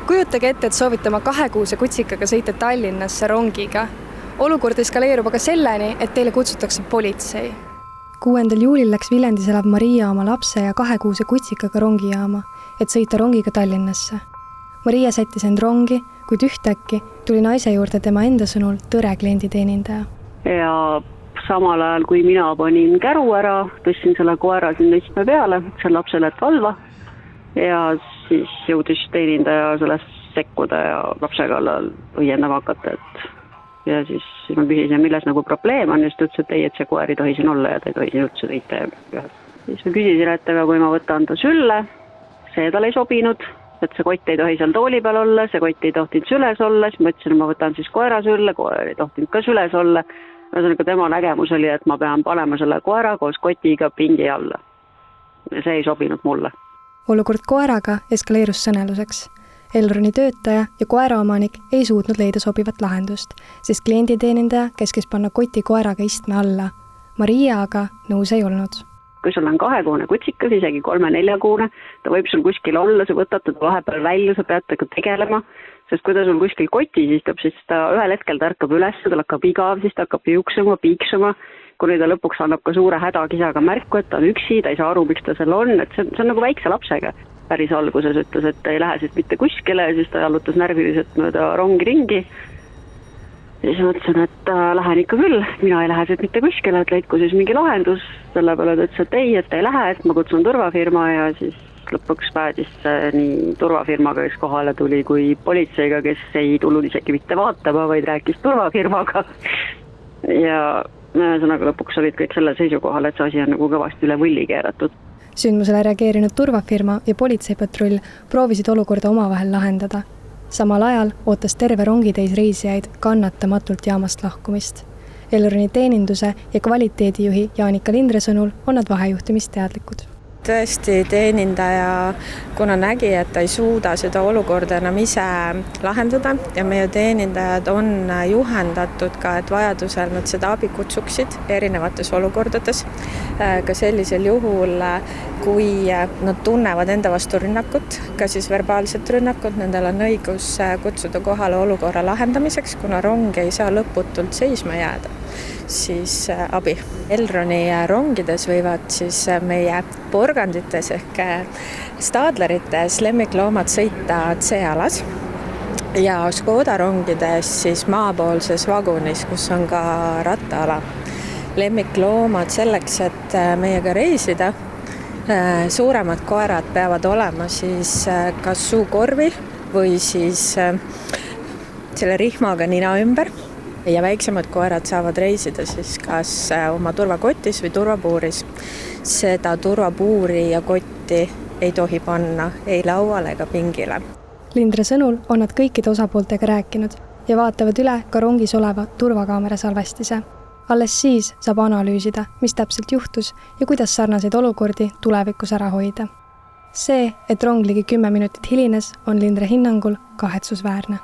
Kujutage ette, et soovite oma 2-kuuse kutsikaga sõita Tallinnasse rongiga. Olukord eskaleerub aga selleni, et teile kutsutakse politsei. 6. juulil läks Viljandis elav Maria oma lapse ja 2-kuuse kutsikaga rongijaama, et sõita rongiga Tallinnasse. Maria sättis end rongi, kuid ühtäkki tuli naise juurde tema enda sõnul tõre klienditeenindaja. Ja samal ajal, kui mina panin käru ära, tõstsin selle koera sinna istme peale, see lapsele valva ja siis jõudis teenindaja sellest sekkuda ja lapse kallal õiendama hakata, ja siis ma küsisin, milles nagu probleem on, ja siis ta ütles, et ei, et see koer ei tohi siin olla ja ta ei tohi siin üldse sõita. Siis ma küsisin, et kui ma võtan ta sülle, see tal ei sobinud, et see kott ei tohi seal tooli peal olla, see kott ei tohtinud süles olla, siis ma ütlesin, et ma võtan siis koera sülle, koer ei tohtinud ka süles olla. Ühesõnaga tema nägemus oli, et ma pean panema selle koera koos kotiga pingi alla. Ja see ei sobinud mulle. Olukord koeraga eskaleerus sõneluseks. Elroni töötaja ja koeraomanik ei suutnud leida sobivat lahendust, sest klienditeenindaja käskis panna koti koeraga istme alla. Maria aga nõus ei olnud. Kui sul on 2-kuune kutsikas, isegi 3-4-kuune, ta võib sul kuskil olla, sa võtad ta vahepeal välja, sa pead temaga tegelema, sest kui ta sul kuskil kotis istub, siis ta ühel hetkel ta ärkab üles, ta hakkab igav, siis ta hakkab juuksema, piiksuma, kuni ta lõpuks annab ka suure hädakisaga märku, et ta on üksi, ta ei saa aru, miks ta seal on, et see on nagu väikse lapsega. Päris alguses ütles, et ta ei lähe siis mitte kuskile, ja siis ta jalutas närviliselt mööda rongi ringi. Ja siis mõtlesin, et lähen ikka küll, mina ei lähe siit mitte kuskile, et leidku siis mingi lahendus, selle peale ta ütles, et ei lähe, et ma kutsun turvafirma ja siis lõpuks päädis nii turvafirmaga, kes kohale tuli, kui politseiga, kes ei tulnud isegi mitte vaatama, vaid rääkis turvafirmaga. Ja ühesõnaga lõpuks olid kõik selle seisukohal, et see asi on nagu kõvasti üle võlli keeratud. Sündmusele reageerinud turvafirma ja politseipatrull proovisid olukorda omavahel lahendada. Samal ajal ootas terve rongitäis reisijaid kannatamatult jaamast lahkumist. Elroni teeninduse ja kvaliteedijuhi Jaanika Lindre sõnul on nad vahejuhtimist teadlikud. Tõesti teenindaja, kuna nägi, et ta ei suuda seda olukorda enam ise lahendada ja meie teenindajad on juhendatud ka, et vajadusel nad seda abi kutsuksid erinevates olukordades. Ka sellisel juhul, kui nad tunnevad enda vastu rünnakut, ka siis verbaalset rünnakut, nendel on õigus kutsuda kohale olukorra lahendamiseks, kuna rong ei saa lõputult seisma jääda. Siis abi. Elroni rongides võivad siis meie porgandites ehk staadlerites lemmikloomad sõita C-alas ja Škoda rongides siis maapoolses vagunis, kus on ka rattaala. Lemmikloomad selleks, et meiega reisida, suuremad koerad peavad olema siis kas suukorvil või siis selle rihmaga nina ümber. Ja väiksemad koerad saavad reisida siis kas oma turvakotis või turvapuuris. Seda turvapuuri ja kotti ei tohi panna ei lauale ega pingile. Lindre sõnul on nad kõikide osapooltega rääkinud ja vaatavad üle ka rongis oleva turvakaamera salvestise. Alles siis saab analüüsida, mis täpselt juhtus ja kuidas sarnaseid olukordi tulevikus ära hoida. See, et rong ligi 10 minutit hilines, on Lindre hinnangul kahetsusväärne.